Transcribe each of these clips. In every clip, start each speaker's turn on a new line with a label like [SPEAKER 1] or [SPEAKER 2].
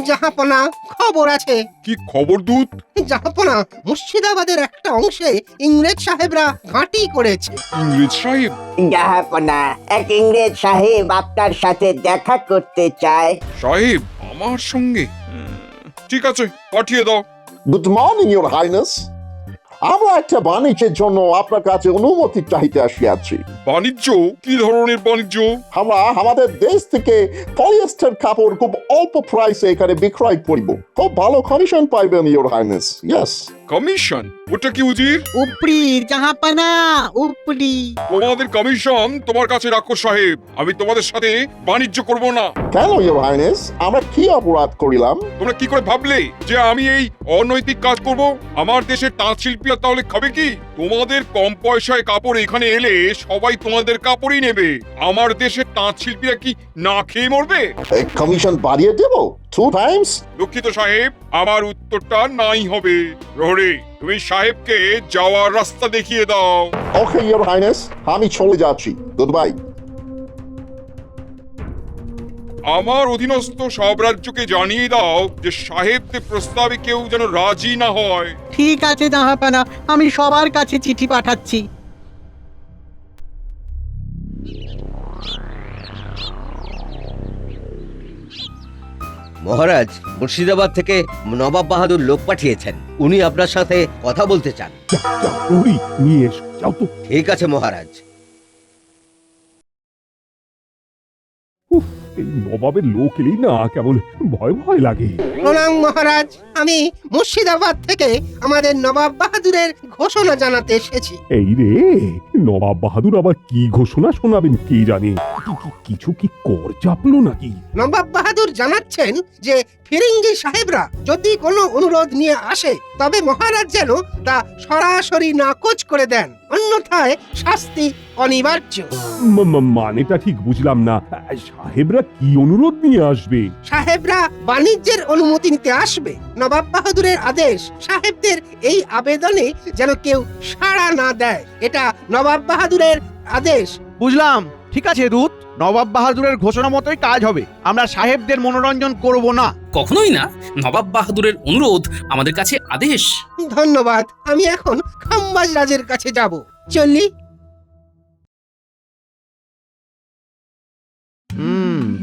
[SPEAKER 1] জাহাপনা, খবর আছে।
[SPEAKER 2] কি খবর দূত?
[SPEAKER 1] জাহাপনা, মুর্শিদাবাদের একটা অংশে ইংরেজ সাহেবরা ঘাঁটি করেছে।
[SPEAKER 2] ইংরেজ সাহেব?
[SPEAKER 3] জাহাপনা, এক ইংরেজ সাহেব আপনার সাথে দেখা করতে চায়।
[SPEAKER 2] সাহেব আমার সঙ্গে? ঠিক আছে, পাঠিয়ে দাও।
[SPEAKER 4] Good morning your highness. আমরা একটা বাণিজ্যের জন্য আপনার কাছে অনুমতি চাইতে আসিয়াছি।
[SPEAKER 2] বাণিজ্য? কি ধরনের বাণিজ্য?
[SPEAKER 4] আমরা আমাদের দেশ থেকে পলিয়েস্টার কাপড় খুব অল্প প্রাইসে এখানে বিক্রয় করিব। খুব ভালো কমিশন পাইবেন ইউর হাইনেস। ইয়েস।
[SPEAKER 2] কমিশন? ওটা কি উজির?
[SPEAKER 5] উপরি জাহাপানা, উপরি।
[SPEAKER 2] তোমাদের কমিশন তোমার কাছে রাখো সাহেব। আমি তোমাদের সাথে বাণিজ্য করব না।
[SPEAKER 4] কেন ইউর হাইনেস? আমরা কি অপরাধ করিলাম?
[SPEAKER 2] তোমরা কি করে ভাবলে যে আমি এই অনৈতিক কাজ করব? আমার দেশের তাঁত শিল্পীরা তাহলে খাবে কি? তোমাদের কম পয়সায় কাপড় এখানে এলে সবাই তোমাদের কাপড়ই নেবে। আমার দেশের তাঁত শিল্পীরা কি না খেয়ে মরবে?
[SPEAKER 4] কমিশন বাড়িয়ে দেব 2 টাইমস?
[SPEAKER 2] দুঃখিত সাহেব, আমার উত্তরটা নাই হবে। প্রহরী, তুমি সাহেবকে যাওয়ার রাস্তা দেখিয়ে দাও।
[SPEAKER 4] ওকে ইউর হাইনেস, আমি চলে যাচ্ছি। Good bye.
[SPEAKER 2] আমার অধীনস্থ সব রাজ্যকে জানিয়ে দাও যে সাহেবদের প্রস্তাবে কেউ যেন রাজি না হয়।
[SPEAKER 5] ঠিক আছে জাহাপানা, আমি সবার কাছে চিঠি পাঠাচ্ছি।
[SPEAKER 6] মহারাজ, মুর্শিদাবাদ থেকে নবাব বাহাদুর লোক পাঠিয়েছেন। উনি আপনার সাথে কথা বলতে চান।
[SPEAKER 7] নিয়ে এসো, যাও তো।
[SPEAKER 6] ঠিক আছে মহারাজ।
[SPEAKER 7] এই নবাবের লোক এলেই না কেমন ভয় ভয় লাগে।
[SPEAKER 1] প্রণাম মহারাজ, আমি মুর্শিদাবাদ থেকে আমাদের নবাব বাহাদুরের ঘোষণা জানাতে এসেছি।
[SPEAKER 7] এই রে, নবাব বাহাদুর আবার কি ঘোষণা শোনাবেন কে জানে। কিছু কি কর চাপলো নাকি?
[SPEAKER 1] নবাব বাহাদুর জানাচ্ছেন যে ফিরিঙ্গি সাহেবরা যদি কোনো অনুরোধ নিয়ে আসে তবে মহারাজ যেন তা সরাসরি নাকচ করে দেন, অন্যথায় শাস্তি অনিবার্য।
[SPEAKER 7] মানেটা ঠিক বুঝলাম না। সাহেবরা কি অনুরোধ নিয়ে আসবে?
[SPEAKER 1] সাহেবরা বাণিজ্যের অনুমতি নিতে আসবে। নবাব বাহাদুরের আদেশ, সাহেবদের এই আবেদনে যেন কেউ সাড়া না দেয়। এটা নবাব বাহাদুরের আদেশ।
[SPEAKER 8] বুঝলাম, ঠিক আছে দূত, নবাব বাহাদুরের ঘোষণা মতোই কাজ হবে। আমরা সাহেবদের মনোরঞ্জন করব না।
[SPEAKER 9] কখনোই না। নবাব বাহাদুরের অনুরোধ আমাদের কাছে আদেশ।
[SPEAKER 1] ধন্যবাদ। আমি এখন খাম্বাজ রাজের কাছে যাব। চলি।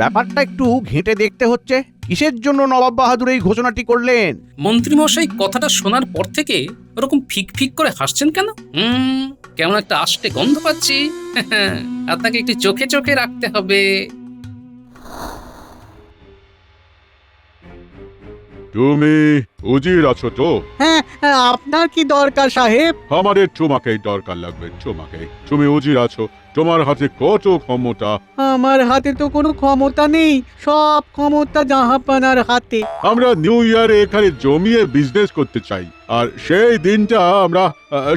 [SPEAKER 8] ব্যাপারটা একটু ঘেঁটে দেখতে হচ্ছে। কিসের জন্য নবাব বাহাদুর এই ঘোষণাটি করলেন?
[SPEAKER 9] মন্ত্রীমশাই কথাটা শোনার পর থেকে ওরকম ফিক ফিক করে হাসছেন কেন? কেমন একটা আষ্টে গন্ধ পাচ্ছি। আপনাকে একটু চোখে চোখে রাখতে হবে।
[SPEAKER 2] তুমি উজির আছো তো?
[SPEAKER 5] হ্যাঁ, আপনার কি দরকার সাহেব?
[SPEAKER 2] আমাদের তোমাকেই দরকার লাগবে, তোমাকে। তুমি উজির আছো, তোমার হাতে কত ক্ষমতা।
[SPEAKER 5] আমার হাতে তো কোনো ক্ষমতা নেই, সব ক্ষমতা জাহাপানার হাতে।
[SPEAKER 2] আমরা নিউ ইয়ারে এখানে জমিয়ে বিজনেস করতে চাই, আর সেই দিনটা আমরা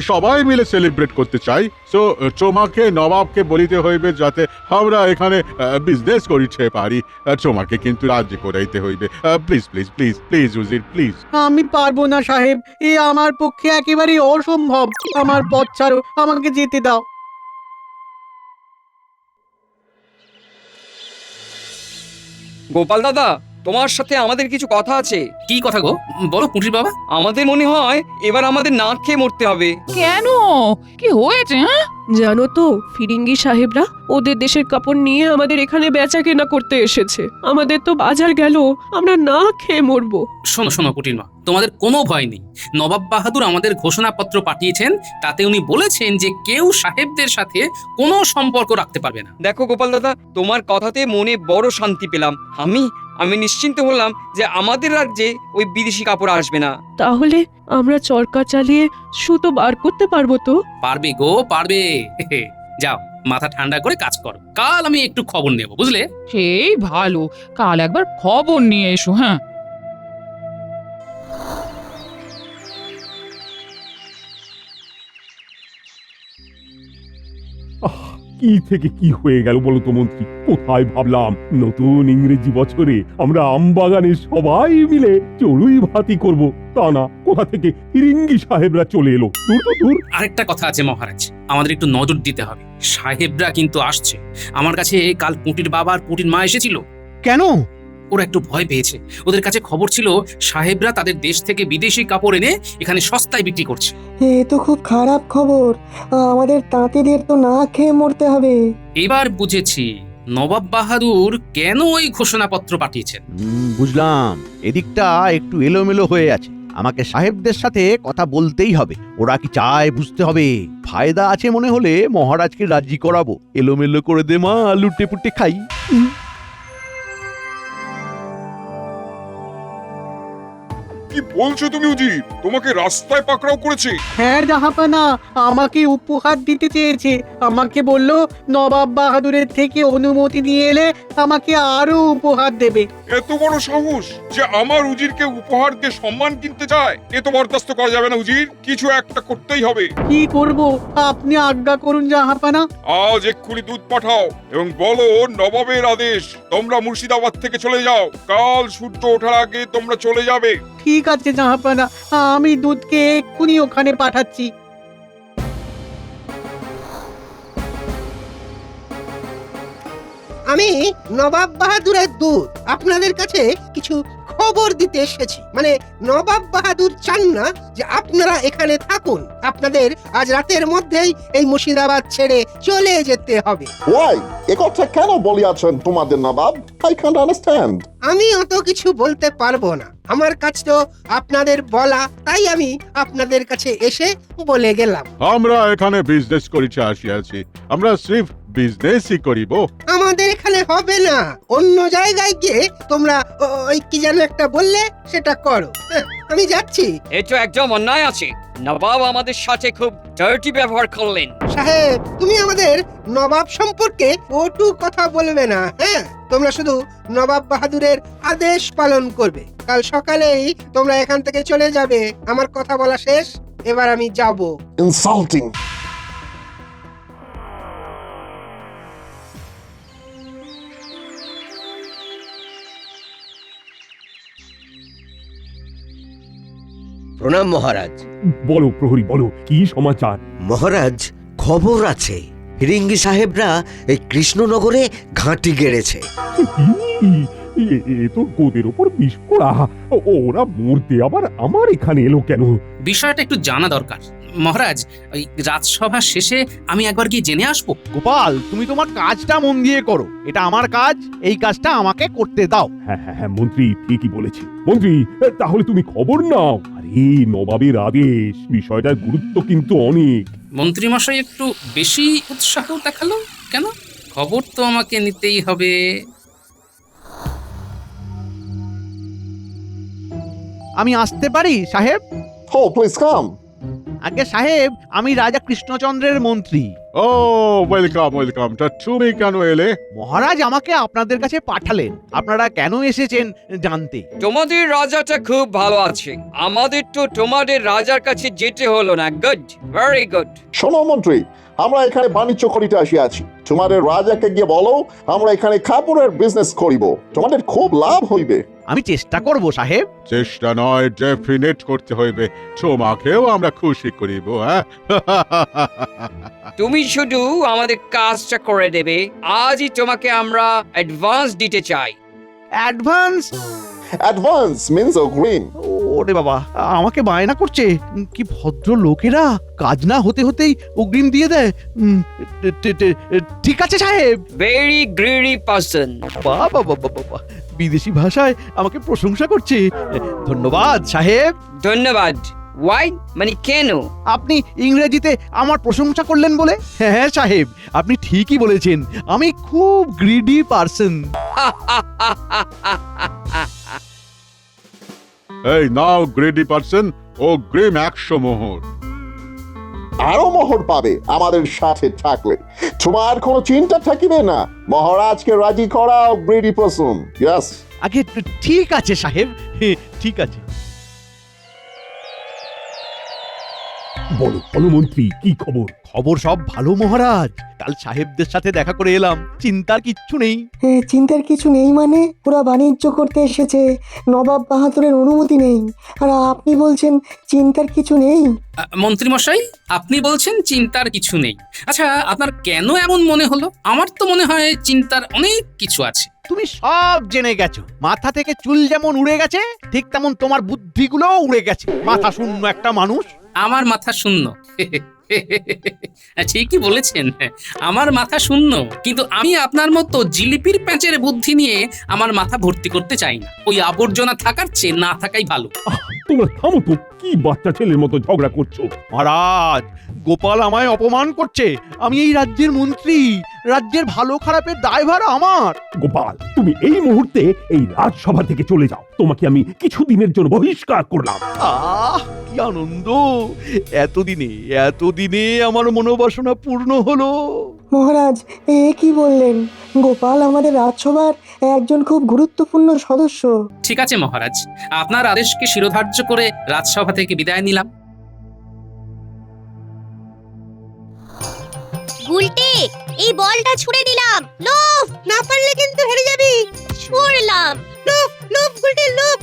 [SPEAKER 2] সবাই মিলে সেলিব্রেট করতে চাই। সো তোমাকে নবাবকে বলিতে হইবে যাতে আমরা এখানে বিজনেস করিতে পারি। তোমাকে কিন্তু রাজি করাইতে হইবে। Please please please please Uzir, please.
[SPEAKER 5] আমি পারবো না সাহেব, এ আমার পক্ষে একেবারে অসম্ভব। আমার পথ ছাড়ো, আমাকে যেতে দাও।
[SPEAKER 10] গোপাল দাদা, তোমার সাথে আমাদের কিছু কথা আছে।
[SPEAKER 9] কি কথা গো? বলো পুঁটির বাবা।
[SPEAKER 10] আমাদের মনে হয় এবার আমাদের না খেয়ে মরতে হবে।
[SPEAKER 11] কেন? কি হয়েছে? জানো তো, ফিরিঙ্গি সাহেবরা ওদের দেশের কাপড় নিয়ে আমাদের এখানে বেচা কেনা করতে এসেছে। আমাদের তো বাজার গেল, আমরা না খেয়ে মরবো।
[SPEAKER 9] শোনো শোনো পুঁটির মা, তোমাদের কোনো ভয় নেই। নবাব বাহাদুর আমাদের ঘোষণাপত্র পাঠিয়েছেন, তাতে উনি বলেছেন যে কেউ সাহেবদের সাথে কোনো সম্পর্ক রাখতে পারবে না।
[SPEAKER 10] দেখো গোপাল দাদা, তোমার কথাতে মনে বড় শান্তি পেলাম। আমি নিশ্চিন্ত হলাম যে আমাদের রাজ্যে ওই বিদেশি কাপড় আসবে না।
[SPEAKER 11] তাহলে আমরা চরকা চালিয়ে সুতো বার করতে পারবো তো?
[SPEAKER 9] পারবে গো, পারবে। যাও, মাথা ঠান্ডা করে কাজ করো। কাল আমি একটু খবর নেব, বুঝলে?
[SPEAKER 11] সেই ভালো, কাল একবার খবর নিয়ে এসো। হ্যাঁ,
[SPEAKER 7] কি থেকে কি হয়ে গেল বলো তো মন্ত্রী? কোথায় ভাবলাম নতুন ইংরেজি বছরে আমরা আমবাগানের সবাই মিলে চড়ুই ভাতি করব, তা না, কোথা থেকে ফিরিঙ্গি সাহেবরা চলে এলো। দূর তো দূর।
[SPEAKER 9] আরেকটা কথা আছে মহারাজ, আমাদের একটু নজর দিতে হবে। সাহেবরা কিন্তু আসছে। আমার কাছে কাল পুঁটির বাবা আর পুঁটির মা এসেছিল।
[SPEAKER 8] কেন?
[SPEAKER 9] ওরা একটু ভয় পেয়েছে। ওদের কাছে খবর ছিল সাহেবরা তাদের দেশ থেকে বিদেশি কাপড় এনে এখানে সস্তায় বিক্রি করছে।
[SPEAKER 5] এ তো খুব খারাপ খবর, আমাদের তাঁতিদের তো না খেয়ে মরতে হবে।
[SPEAKER 9] এবার বুঝেছি নবাব বাহাদুর কেন ওই ঘোষণাপত্র পাঠিয়েছেন।
[SPEAKER 8] বুঝলাম, এদিকটা একটু এলোমেলো হয়ে আছে। আমাকে সাহেবদের সাথে কথা বলতেই হবে। ওরা কি চায় বুঝতে হবে। ফায়দা আছে মনে হলে মহারাজকে রাজি করাবো। এলোমেলো করে দে মা, লুটে পুটে খাই।
[SPEAKER 12] কি বলছো তুমি উজির? তোমাকে রাস্তায় পাকড়াও করেছে?
[SPEAKER 5] হ্যাঁ জাহাপানা, আমাকে উপহার দিতে চেয়েছে। আমাকে বলল নবাব বাহাদুরের থেকে অনুমতি নিয়ে এলে আমাকে আরো উপহার দেবে।
[SPEAKER 12] এত বড় সাহস যে আমার উজিরকে উপহার দিয়ে সম্মান কিনতে চায়! এ তো বরদাস্ত করা যাবে না উজির, কিছু একটা করতেই হবে।
[SPEAKER 5] কি করব আপনি আজ্ঞা করুন জাহাপানা।
[SPEAKER 12] আজ এক্ষুনি দুধ পাঠাও এবং বলো নবাবের আদেশ, তোমরা মুর্শিদাবাদ থেকে চলে যাও। কাল সূর্য ওঠার আগে তোমরা চলে যাবে।
[SPEAKER 5] ঠিক আছে জাহাপানা, আমি দুধকে এক্ষুনি ওখানে পাঠাচ্ছি।
[SPEAKER 1] আমি নবাব বাহাদুরের দূত আপনাদের কাছে কিছু খবর দিতে এসেছি। মানে নবাব বাহাদুর চান না যে আপনারা এখানে থাকুন। আপনাদের আজ রাতের মধ্যেই এই মুর্শিদাবাদ ছেড়ে চলে যেতে হবে।
[SPEAKER 4] ওয়াই একথা কেন বলিয়াছেন তোমাদের নবাব? I can't understand.
[SPEAKER 1] আমি অত কিছু বলতে পারবো না, আমার কাছ তো আপনাদের বলা, তাই আমি আপনাদের কাছে এসে বলে গেলাম।
[SPEAKER 2] আমরা এখানে বিজনেস করিতে আসিয়াছি, আমরা সির্ফ বিজনেসই করিব।
[SPEAKER 1] আমাদের এখানে হবে না, অন্য জায়গায় গিয়ে তোমরা ওই কি যেন একটা বললে সেটা করো। হ্যাঁ, আমি যাচ্ছি।
[SPEAKER 10] এই তো একদম অন্যায় আছে। নবাব আমাদের সাথে খুব ডার্টি ব্যবহার করলেন।
[SPEAKER 1] সাহেব, তুমি আমাদের নবাব সম্পর্কে ওটু কথা বলবে না। হ্যাঁ, তোমরা শুধু নবাব বাহাদুরের আদেশ পালন করবে। কাল সকালেই তোমরা এখান থেকে চলে যাবে। আমার কথা বলা শেষ, এবার আমি যাব।
[SPEAKER 4] ইনসাল্টিং।
[SPEAKER 6] প্রণাম মহারাজ।
[SPEAKER 7] বলো প্রহরী, বলো কি সমাচার?
[SPEAKER 6] মহারাজ, খবর আছে ফিরিঙ্গি সাহেবরা এই কৃষ্ণনগরে ঘাঁটি গেড়েছে।
[SPEAKER 7] এ তো গোদের ওপর বিষ পড়া। ওরা মরতে আবার আমার এখানে এলো কেন?
[SPEAKER 9] বিষয়টা একটু জানা দরকার মহারাজ। ওই রাজসভা শেষে আমি একবার গিয়ে জেনে আসবো।
[SPEAKER 8] গোপাল, তুমি তোমার কাজটা মন দিয়ে করো। এটা আমার কাজ, এই কাজটা আমাকে করতে দাও।
[SPEAKER 7] হ্যাঁ হ্যাঁ হ্যাঁ, মন্ত্রী ঠিকই বলেছে। মন্ত্রী, তাহলে তুমি খবর নাও। আরে নবাবের আদেশ, বিষয়টার গুরুত্ব কিন্তু অনেক।
[SPEAKER 9] মন্ত্রী মশাই একটু বেশি উৎসাহ দেখালো কেন? খবর তো আমাকে নিতেই হবে।
[SPEAKER 8] আমি আসতে পারি সাহেব?
[SPEAKER 4] Oh, please come.
[SPEAKER 8] আগে সাহেব, আমি রাজা কৃষ্ণচন্দ্রের মন্ত্রী।
[SPEAKER 2] ও ওয়েলকাম ওয়েলকাম। তা তুমি কেন এলে?
[SPEAKER 8] মহারাজ আমাকে আপনাদের কাছে পাঠালেন আপনারা কেন এসেছেন জানতে।
[SPEAKER 10] তোমাদের রাজাটা খুব ভালো আছে, আমাদের তো তোমাদের রাজার কাছে যেতে হলো না। Good, very good.
[SPEAKER 4] শোনো মন্ত্রী, আমরা এখানে বাণিজ্য করিতে আসিয়াছি। তোমাদের রাজাকে গিয়ে বলো আমরা এখানে কাপড়ের বিজনেস করিব, তোমাদের খুব লাভ হইবে।
[SPEAKER 8] আমি চেষ্টা করব সাহেব।
[SPEAKER 2] চেষ্টা নয়, ডেফিনেট করতে হইবে। তোমাকেও আমরা খুশি করিব। হ্যাঁ,
[SPEAKER 10] তুমি শুধু আমাদের কাজটা করে দেবে। আজই তোমাকে আমরা অ্যাডভান্স দিতে চাই।
[SPEAKER 8] অ্যাডভান্স?
[SPEAKER 4] অ্যাডভান্স মিন্স অগ্রিম।
[SPEAKER 8] ওরে বাবা, আমাকে বায়না করছে। কি ভদ্র লোকেরা, কাজ না হতে হতেই অগ্রিম দিয়ে দেয়। ঠিক আছে সাহেব।
[SPEAKER 10] Very greedy person.
[SPEAKER 8] বাবা বাবা বাবা, বিদেশি ভাষায় আমাকে প্রশংসা করছে। ধন্যবাদ সাহেব।
[SPEAKER 10] ধন্যবাদ। ওয়াই মানে কেন?
[SPEAKER 8] আপনি ইংরেজিতে আমার প্রশংসা করলেন বলে। হ্যাঁ সাহেব, আপনি ঠিকই বলেছেন, আমি খুব গ্রিডি পারসন।
[SPEAKER 2] এই নাও গ্রেডি পারসন, ও গ্রিম 100 মোহর।
[SPEAKER 4] আরো মোহর পাবে আমাদের সাথে থাকলে। তোমার কোনো চিন্তা থাকিবে না। মহারাজকে রাজি করাও গ্রেডি পারসন। ইয়েস।
[SPEAKER 8] আগে ঠিক আছে সাহেব, ঠিক আছে।
[SPEAKER 7] বলো বলো মন্ত্রী, কি খবর?
[SPEAKER 8] খবর সব ভালো মহারাজ। কাল সাহেবদের সাথে দেখা করে এলাম, চিন্তার কিচ্ছু নেই।
[SPEAKER 13] চিন্তার কিছু নেই মানে? ওরা বাণিজ্য করতে এসেছে, নবাব বাহাদুরের অনুমতি নেই, আর আপনি বলছেন চিন্তার কিছু নেই?
[SPEAKER 9] মন্ত্রী মশাই, আপনি বলছেন চিন্তার কিছু নেই। আচ্ছা, আপনার কেন এমন মনে হলো? আমার তো মনে হয় চিন্তার অনেক কিছু আছে।
[SPEAKER 8] তুমি সব জেনে গেছো। মাথা থেকে চুল যেমন উড়ে গেছে, ঠিক তেমন তোমার বুদ্ধিগুলোও উড়ে গেছে। মাথা শূন্য একটা মানুষ।
[SPEAKER 9] আমার মাথা শূন্য? ঠিকই বলেছেন, আমার মাথা শূন্য। কিন্তু আমি আপনার মতো জিলিপির প্যাঁচের বুদ্ধি নিয়ে আমার মাথা ভর্তি করতে চাই না। ওই আবর্জনা থাকার চেয়ে না থাকাই ভালো।
[SPEAKER 7] তোমরা থামো তো, কি বাচ্চা ছেলের মতো ঝগড়া করছো?
[SPEAKER 8] মহারাজ, গোপাল আমায় অপমান করছে। আমি এই রাজ্যের মন্ত্রী, রাজ্যের ভালো খারাপের দায়ভার আমার।
[SPEAKER 7] গোপাল, তুমি এই মুহূর্তে এই রাজসভা থেকে চলে যাও। তোমাকে আমি কিছুদিনের জন্য বহিষ্কার করলাম।
[SPEAKER 8] কি আনন্দ! এতদিনে আমার মনোবাসনা পূর্ণ হলো।
[SPEAKER 13] মহারাজ, কি বললেন? গোপাল আমাদের রাজসভার একজন খুব গুরুত্বপূর্ণ সদস্য।
[SPEAKER 9] ঠিক আছে মহারাজ, আপনার আদেশকে শিরোধার্য করে রাজসভা থেকে বিদায় নিলাম।
[SPEAKER 14] উল্টে এই বলটা ছুঁড়ে দিলাম। লোভ না পারলে কিন্তু হেরে যাবি। ছুঁড়লাম। লোভ লোভ গুলটে লোভ।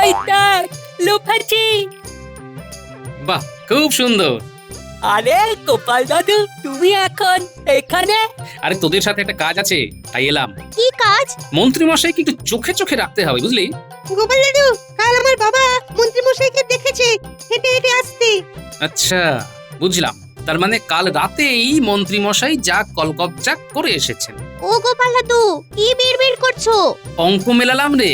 [SPEAKER 11] এই দেখ, লোফাচ্ছি।
[SPEAKER 9] বাহ, খুব সুন্দর।
[SPEAKER 11] আরে গোপাল দাদু, তুমি এখন এখানে?
[SPEAKER 9] আরে তোদের সাথে একটা কাজ আছে, তাই এলাম।
[SPEAKER 14] কি কাজ?
[SPEAKER 9] মন্ত্রী মশাইকে একটু চোখে চোখে রাখতে হবে, বুঝলি?
[SPEAKER 14] গোপাল দাদু, কাল আমার বাবা মন্ত্রী মশাইকে দেখেছে হেঁটে হেঁটে আসতে।
[SPEAKER 9] আচ্ছা, বুঝলাম। তার মানে কাল রাতেই মন্ত্রী মশাই যা কলকবজা করে এসেছেন।
[SPEAKER 14] ও গোপাল দাদু, কি বিড়বিড় করছো?
[SPEAKER 9] অঙ্ক মেলালাম রে,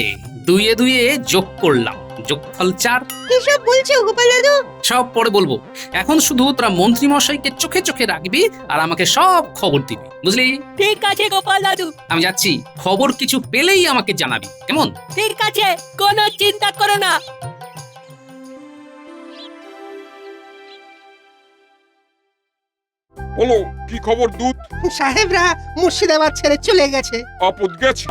[SPEAKER 9] দুইয়ে দুইয়ে যোগ করলাম, যোগফল 4।
[SPEAKER 14] কি সব বলছো গোপাল দাদু?
[SPEAKER 9] সব পরে বলবো। এখন শুধু তোরা মন্ত্রী মশাইকে চোখে চোখে রাখবি আর আমাকে সব খবর দিবি, বুঝলি?
[SPEAKER 11] ঠিক আছে গোপাল দাদু।
[SPEAKER 9] আমি যাচ্ছি, খবর কিছু পেলেই আমাকে জানাবি, কেমন?
[SPEAKER 11] ঠিক আছে, কোনো চিন্তা করো না।
[SPEAKER 12] বলো, কি খবর দূত?
[SPEAKER 1] সাহেবরা মুর্শিদাবাদ ছেড়ে চলে গেছে।
[SPEAKER 12] আপদ গেছে?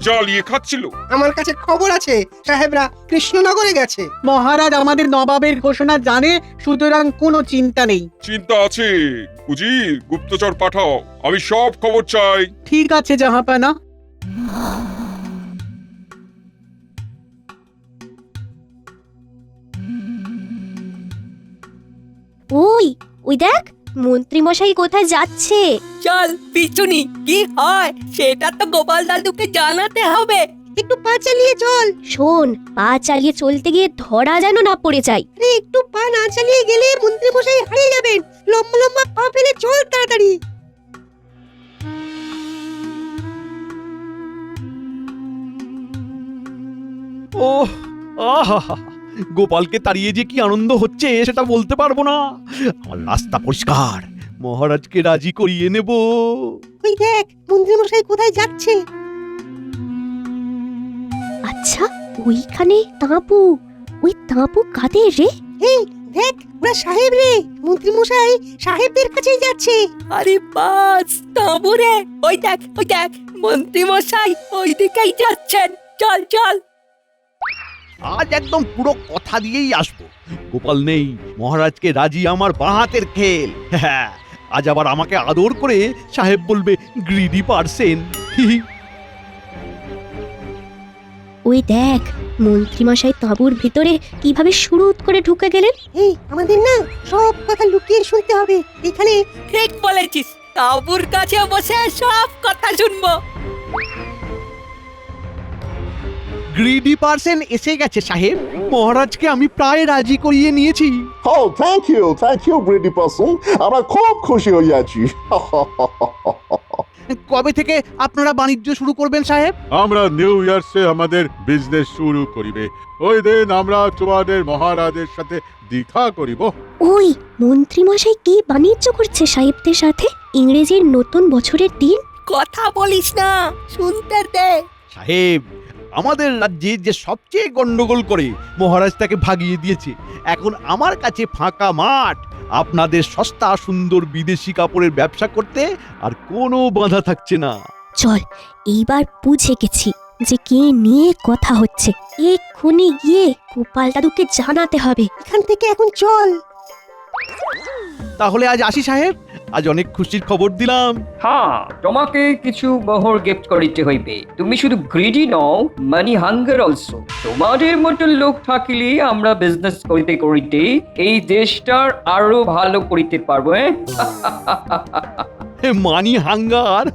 [SPEAKER 12] জ্বালিয়ে খাচ্ছিল।
[SPEAKER 1] আমার কাছে খবর আছে সাহেবরা কৃষ্ণনগরে গেছে।
[SPEAKER 5] মহারাজ আমাদের নবাবের ঘোষণা জানে, সুতরাং কোনো চিন্তা নেই।
[SPEAKER 12] চিন্তা আছে। উজির, গুপ্তচর পাঠাও, আমি সব খবর চাই।
[SPEAKER 5] ঠিক আছে জাহাপানা।
[SPEAKER 14] ওই ওই দেখ, মন্ত্রী মশাই কোথায় যাচ্ছে।
[SPEAKER 11] চল পিছুনি, কি হয় সেটা তো গোপাল দাদুকে জানাতে হবে।
[SPEAKER 14] একটু পা চালিয়ে চল। শোন, পা চালিয়ে চলতে গিয়ে ধরা যেন না পড়ে যায়। আরে একটু পা না চালিয়ে গেলে মন্ত্রী মশাই হারিয়ে যাবেন। লম্বা লম্বা পা ফেলে চল তাড়াতাড়ি।
[SPEAKER 8] ওহ, আহা! গোপালকে তাড়িয়ে যে কি আনন্দ হচ্ছে সেটা বলতে পারবো না। আমার রাস্তা পরিষ্কার, মহারাজকে রাজি করিয়ে নেব।
[SPEAKER 14] ওই দেখ, মন্ত্রী মশাই কোথায় যাচ্ছে। আচ্ছা, ওইখানে তাঁবু। ওই তাঁবু কাদের রে? এই দেখ, ওরা সাহেব রে। মন্ত্রী মশাই সাহেবদের কাছেই যাচ্ছে।
[SPEAKER 11] আরে বাস, তাঁবু রে। ওই দেখ, মন্ত্রী মশাই ওই দিকেই যাচ্ছেন। চল চল।
[SPEAKER 8] আজ একদম পুরো কথা দিয়েই আসবো। গোপাল নেই, মহারাজকে রাজি আমার বাঁ হাতের খেল। হ্যাঁ, আজ আবার আমাকে আদর করে সাহেব বলবে গ্রিডি পারসেন।
[SPEAKER 14] ওই দেখ, মন্ত্রী মশাই তাঁবুর ভিতরে কিভাবে শুরুত করে ঢুকে গেলেন। এই, আমাদের না সব কথা লুকিয়ে শুনতে হবে। এখানে
[SPEAKER 11] ঠিক বলেছিস, তাঁবুর কাছে বসে সব কথা শুনবো।
[SPEAKER 8] গ্রিডি পারসেন এসে গেছে সাহেব। মহারাজকে আমি প্রায় রাজি করিয়ে নিয়েছি।
[SPEAKER 4] Oh, thank you, Brady person. আমরা খুব খুশি হয়ে আছি।
[SPEAKER 8] কবে থেকে আপনারা বাণিজ্য শুরু করবেন সাহেব?
[SPEAKER 2] আমরা নিউ ইয়ার্সে আমাদের বিজনেস শুরু করিবে। ওই দিন আমরা তোমাদের মহারাজের সাথে দেখা করিব।
[SPEAKER 14] ওই মন্ত্রী মশাই কি বাণিজ্য করছে সাহেবদের সাথে? ইংরেজির নতুন বছরের দিন।
[SPEAKER 11] কথা বলিস না, শুনতে দে।
[SPEAKER 8] সাহেব, আমাদের রাজ্যে যে সবচেয়ে গন্ডগোল করে মহারাজ তাকে ভাগিয়ে দিয়েছে। এখন আমার কাছে ফাঁকা মাঠ। আপনাদের সস্তা সুন্দর বিদেশি কাপড়ের ব্যবসা করতে আর কোনো বাধা থাকছে না।
[SPEAKER 14] চল, এইবার বুঝে গেছি যে কে নিয়ে কথা হচ্ছে। এক্ষুনি গিয়ে গোপাল দাদুকে জানাতে হবে। এখান থেকে এখন চল।
[SPEAKER 8] তাহলে আজ আসি সাহেব, আজ অনেক খুশির খবর দিলাম।
[SPEAKER 10] হ্যাঁ, তোমাকে কিছু মোহর গিফট করিতে হইবে। তুমি শুধু গ্রিডি নও, মানি হাঙ্গার অলসো। তোমাদের মতো লোক থাকিলে আমরা বিজনেস করিতে করিতে এই দেশটার আরো ভালো করিতে পারবো।
[SPEAKER 8] মানি হাঙ্গার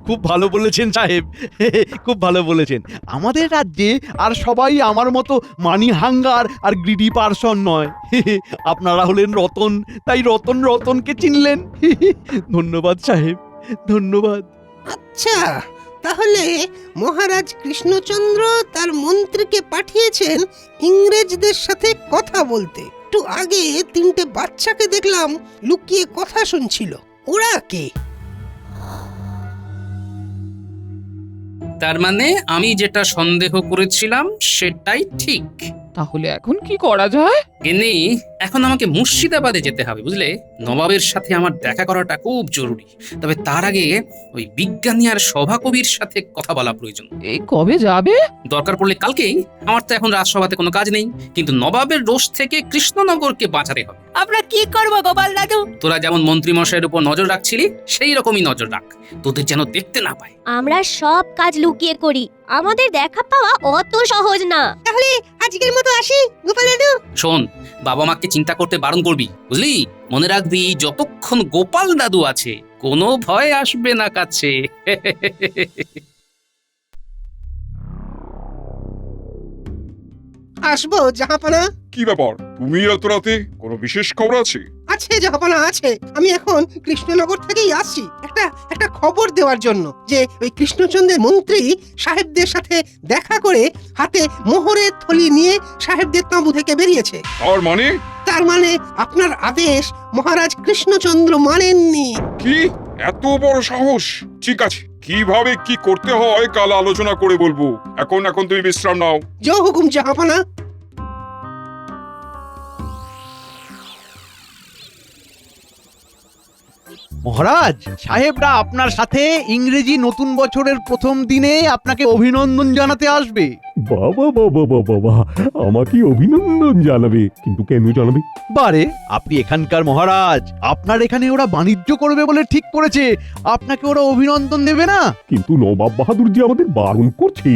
[SPEAKER 8] খুব ভালো বলেছেন সাহেব, খুব ভালো বলেছেন। আমাদের রাজ্যে আর সবাই আমার মতো মানি হাঙ্গার আর গ্রিডি পারসন নয়। আপনারা হলেন রতন, তাই রতন রতনকে চিনলেন। ধন্যবাদ সাহেব, ধন্যবাদ।
[SPEAKER 1] আচ্ছা, তাহলে মহারাজ কৃষ্ণচন্দ্র তার মন্ত্রীকে পাঠিয়েছেন ইংরেজদের সাথে কথা বলতে। একটু আগে 3টে বাচ্চাকে দেখলাম লুকিয়ে কথা শুনছিল। ওরা কে?
[SPEAKER 9] তার মানে আমি যেটা সন্দেহ করেছিলাম সেটাই ঠিক।
[SPEAKER 11] তাহলে এখন কি করা যায়?
[SPEAKER 9] গিন্নি, এখন আমাকে মুর্শিদাবাদে যেতে হবে, বুঝলে? নবাবের সাথে আমার দেখা করাটা খুব জরুরি। তবে তার আগে ওই বিজ্ঞানী আর সভাকবির সাথে কথা বলা প্রয়োজন।
[SPEAKER 11] এই কবে যাবে?
[SPEAKER 9] দরকার পড়লে কালকেই। আমার তো এখন রাজসভাতে কোনো কাজ নেই, কিন্তু নবাবের রোষ থেকে কৃষ্ণনগরকে বাঁচাতে হবে।
[SPEAKER 14] আমরা কি করব গোপাল দাদু?
[SPEAKER 9] তোরা যেমন মন্ত্রী মশাইয়ের উপর নজর রাখছিলি, সেই রকমই নজর রাখ, তোদের যেন দেখতে না পায়।
[SPEAKER 14] আমরা সব কাজ লুকিয়ে করি, আমাদের দেখা পাওয়া অত সহজ না। তাহলে আজকের মতো আসি গোপাল দাদু।
[SPEAKER 9] শোন, বাবা মাকে চিন্তা করতে বারণ করবি, বুঝলি? মনে রাখবি, যতক্ষণ গোপাল দাদু আছে কোনো ভয় আসবে না কাছে।
[SPEAKER 1] আসবো জাহাপানা।
[SPEAKER 12] কি ব্যাপার, তুমি এত রাতে? কোনো বিশেষ খবর আছে?
[SPEAKER 1] আছে জাহাপানা, আছে। আমি এখন কৃষ্ণনগর থেকেই আসছি একটা খবর দেওয়ার জন্য, যে ওই কৃষ্ণচন্দ্রের মন্ত্রী সাহেবদের সাথে দেখা করে হাতে মোহরের থলি নিয়ে সাহেবদের তাঁবু থেকে বেরিয়েছে।
[SPEAKER 12] তার মানে
[SPEAKER 1] আপনার আদেশ মহারাজ কৃষ্ণচন্দ্র মানেননি।
[SPEAKER 12] কি এত বড় সাহস? ঠিক আছে, কিভাবে কি করতে হয় কাল আলোচনা করে বলবো। এখন তুমি বিশ্রাম নাও।
[SPEAKER 1] জয় হুকুম জাহাপানা।
[SPEAKER 8] মহারাজ, সাহেবরা আপনার সাথে ইংরেজি নতুন বছরের প্রথম দিনে আপনাকে অভিনন্দন জানাতে আসবে।
[SPEAKER 7] বাবা বাবা বাবা বাবা, আমাকে অভিনন্দন জানাবে? কিন্তু কেন জানাবে?
[SPEAKER 8] বারে, আপনি এখানকার মহারাজ, আপনার এখানে ওরা বাণিজ্য করবে বলে ঠিক করেছে, আপনাকে ওরা অভিনন্দন দেবে না?
[SPEAKER 7] কিন্তু নবাব বাহাদুর যে আমাদের বারণ করছে,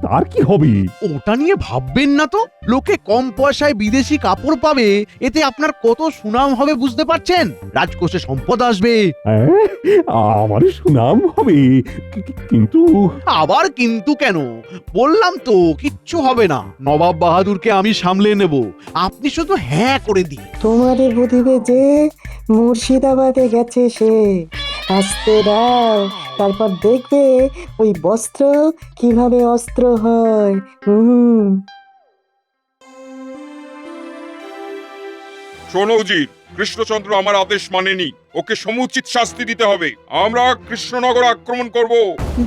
[SPEAKER 7] তার কি হবে?
[SPEAKER 8] ওটা নিয়ে ভাববেন না তো। লোকে কম পয়সায় বিদেশি কাপড় পাবে, এতে আপনার কত সুনাম হবে বুঝতে পারছেন? রাজকোষে সম্পদ আসবে।
[SPEAKER 7] আমার সুনাম হবে, কিন্তু
[SPEAKER 8] আবার কিন্তু কেন? বললাম তো কিচ্ছু হবে না, নবাব বাহাদুরকে আমি সামলে নেব, আপনি শুধু হ্যাঁ করে দিন।
[SPEAKER 13] তোমাদের বুঝিবে যে মুর্শিদাবাদে গেছে সে, আসতে দাও, তারপর দেখবে ওই বস্ত্র কিভাবে অস্ত্র হয়।
[SPEAKER 12] শোনো উজির, কৃষ্ণচন্দ্র আমার আদেশ মানেনি, ওকে সমুচিত শাস্তি দিতে হবে। আমরা কৃষ্ণনগর আক্রমণ করব।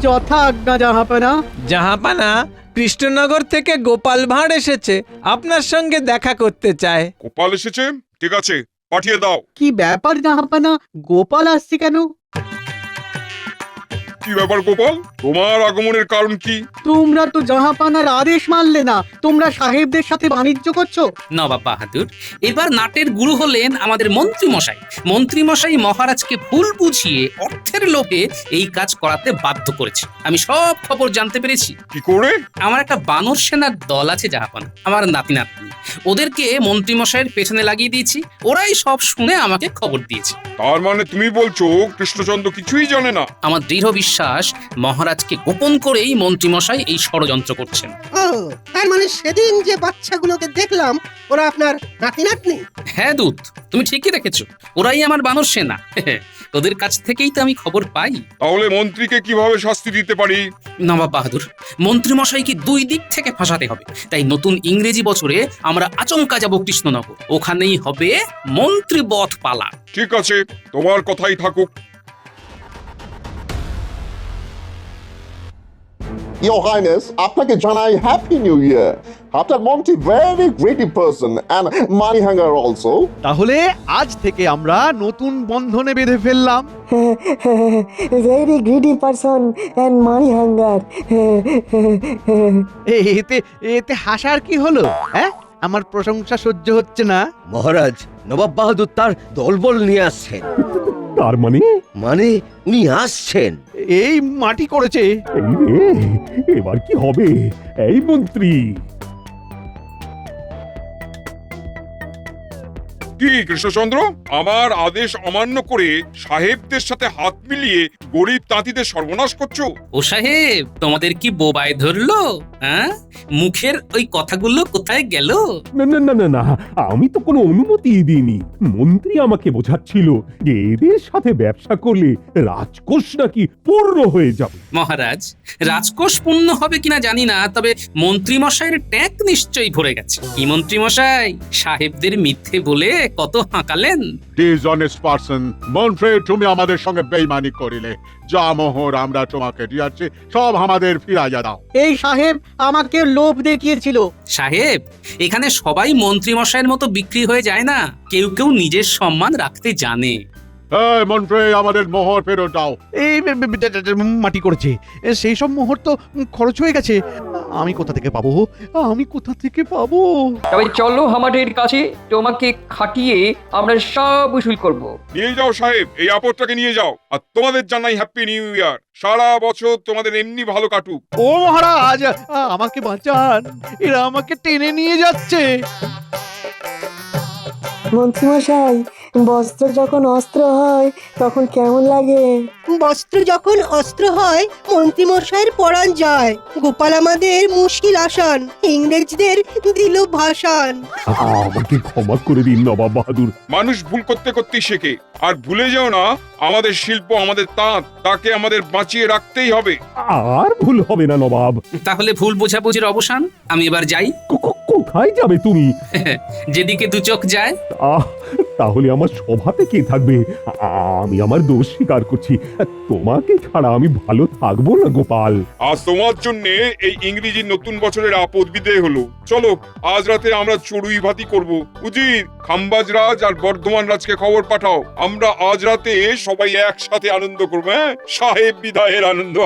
[SPEAKER 5] যথা আজ্ঞা জাহাপানা।
[SPEAKER 15] জাহাপানা, কৃষ্ণনগর থেকে গোপাল ভাঁড় এসেছে, আপনার সঙ্গে দেখা করতে চায়।
[SPEAKER 12] গোপাল এসেছে? ঠিক আছে, পাঠিয়ে দাও।
[SPEAKER 5] কি ব্যাপার জাহাপানা, গোপাল আসছে কেন?
[SPEAKER 12] কি ব্যাপার গোপাল, তোমার আগমনের কারণ কি?
[SPEAKER 5] তোমরা তো জাহাপানার আদেশ মানলে না, তোমরা সাহেবদের সাথে বাণিজ্য করছো।
[SPEAKER 9] নবাব বাহাদুর, এবার নাটের গুরু হলেন আমাদের মন্ত্রী মশাই। মন্ত্রী মশাই মহারাজকে ভুল বুঝিয়ে অর্থের লোভে এই কাজ করাতে বাধ্য করেছে। আমি সব খবর জানতে পেরেছি।
[SPEAKER 12] কি করে?
[SPEAKER 9] আমার একটা বানর সেনার দল আছে জাহাপানা, আমার নাতি নাতনি, ওদেরকে মন্ত্রী মশাইয়ের পেছনে লাগিয়ে দিয়েছি, ওরাই সব শুনে আমাকে খবর দিয়েছে।
[SPEAKER 12] তার মানে তুমি বলছো কৃষ্ণচন্দ্র কিছুই জানে না?
[SPEAKER 9] আমার দৃঢ় বিশ্বাস, মহারাজকে গোপন করেই মন্ত্রী মশাই এই ষড়যন্ত্র করছেন।
[SPEAKER 1] ও, তার মানে সেদিন যে বাচ্চাগুলোকে দেখলাম ওরা আপনার নাতি নাতনি?
[SPEAKER 9] হ্যাঁ দূত, তুমি ঠিকই দেখেছো, ওরাই আমার বানর সেনা। তোদের কাছ থেকেই তো আমি খবর পাই।
[SPEAKER 12] তাহলে মন্ত্রীকে কিভাবে শাস্তি দিতে পারি?
[SPEAKER 9] নবাব বাহাদুর, মন্ত্রী মশাইকে 2 দিক থেকে ফাঁসাতে হবে। তাই নতুন ইংরেজি বছরে আমরা আচমকা যাব কৃষ্ণনগর, ওখানেই হবে মন্ত্রী বধ পালা।
[SPEAKER 12] ঠিক আছে, তোমার কথাই থাকুক।
[SPEAKER 4] Your Highness, আপনাকে জানাই হ্যাপি নিউ ইয়ার। আপনার মন্ত্রী very greedy person and money hunger also.
[SPEAKER 8] তাহলে আজ থেকে আমরা নতুন বন্ধনে বেঁধে ফেললাম।
[SPEAKER 13] Very greedy person and money hunger.
[SPEAKER 8] এতে হাসার কি হলো? হ্যাঁ, আমার প্রশংসা সহ্য হচ্ছে না।
[SPEAKER 6] মহারাজ, নবাব বাহাদুর তার দলবল নিয়ে আসছেন।
[SPEAKER 7] তার মানে
[SPEAKER 6] মানে উনি আসছেন।
[SPEAKER 8] এই মাটি করেছে।
[SPEAKER 7] এই রে, এবার কি হবে? এই মন্ত্রী,
[SPEAKER 12] কি কৃষ্ণচন্দ্র, আমার আদেশ অমান্য করে সাহেবদের সাথে হাত মিলিয়ে গরিব তাঁতিদের সর্বনাশ করছো?
[SPEAKER 9] ও সাহেব, তোমাদের কি বোবায় ধরলো? হ্যাঁ, মুখের ওই কথাগুলো কোথায় গেল?
[SPEAKER 7] না না না না না, আমি তো কোনো অনুমতি দিইনি। মন্ত্রী আমাকে বোঝাচ্ছিল যে এদের সাথে ব্যবসা করলে রাজকোষ নাকি পূর্ণ হয়ে যাবে।
[SPEAKER 9] মহারাজ, রাজকোষ পূর্ণ হবে কিনা জানি না, তবে মন্ত্রী মশাইয়ের ট্যাঙ্ক নিশ্চয়ই ভরে গেছে। কি মন্ত্রী মশাই, সাহেবদের মিথ্যে বলে কত হাঁকালেন।
[SPEAKER 2] ডিসঅনেস্ট পারসন, মন্ত্রী তুমি আমাদের সঙ্গে বেইমানি করিলে। যা মোহর আমরা তোমাকে দিয়েছি সব আমাদের ফিরাইয়া দাও।
[SPEAKER 5] এই সাহেব আমাকে লোভ দেখিয়েছিল।
[SPEAKER 9] সাহেব, এখানে সবাই মন্ত্রী মশাইয়ের মতো বিক্রি হয়ে যায় না, কেউ কেউ নিজের সম্মান রাখতে জানে।
[SPEAKER 2] এই মন্ত্রী, আমাদের মোহর ফেরত দাও।
[SPEAKER 8] এই মাটি করেছে, সেই সব মোহর তো খরচ হয়ে গেছে। আমি কোথা থেকে পাবো? আমি কোথা থেকে পাবো?
[SPEAKER 10] তবে চলো আমাদের কাছে, তোমাকে খাটিয়ে আমরা সব উসুল করব।
[SPEAKER 12] নিয়ে যাও সাহেব, এই আপদটাকে নিয়ে যাও। আর তোমাদের জানাই হ্যাপি নিউ ইয়ার। সারা বছর তোমাদের এমনি ভালো কাটুক।
[SPEAKER 8] ও মহারাজ, আমাকে বাঁচান, এরা আমাকে টেনে নিয়ে যাচ্ছে।
[SPEAKER 13] মন্ত্রীমশাই, বস্ত্র যখন অস্ত্র হয় তখন কেমন লাগে?
[SPEAKER 1] বস্ত্র যখন অস্ত্র হয় মন্ত্রীমশাইয়ের পরাণ যায়। গোপাল আমাদের মুশকিল আসান, ইংরেজদের দিল ভাসান।
[SPEAKER 7] আমাকে ক্ষমা করে দিন নবাব বাহাদুর।
[SPEAKER 12] মানুষ ভুল করতে করতেই শেখে। আর ভুলে যাও না, আমাদের শিল্প, আমাদের তাঁত, তাকে আমাদের বাঁচিয়ে রাখতেই হবে।
[SPEAKER 7] আর ভুল হবে না নবাব।
[SPEAKER 9] তাহলে ভুল বোঝাবুঝির অবসান। আমি এবার যাই।
[SPEAKER 7] কোথায় যাবে তুমি?
[SPEAKER 9] যেদিকে দু চোখ যায়।
[SPEAKER 7] তাহলে আমার সভাতে কে থাকবে? আমি আমার দোষ স্বীকার করছি। তোমাকে ছাড়া আমি ভালো থাকবো না গোপাল।
[SPEAKER 12] আজ তোমার জন্য এই ইংরেজি নতুন বছরের আপদ বিদেয় হলো। চলো, আজ রাতে আমরা চড়ুই ভাতি করব। উজির, খাম্বাজ রাজ আর বর্ধমান রাজকে খবর পাঠাও। আমরা আজ রাতে সবাই একসাথে আনন্দ করবো। হ্যাঁ, সাহেব বিদায়ের আনন্দ।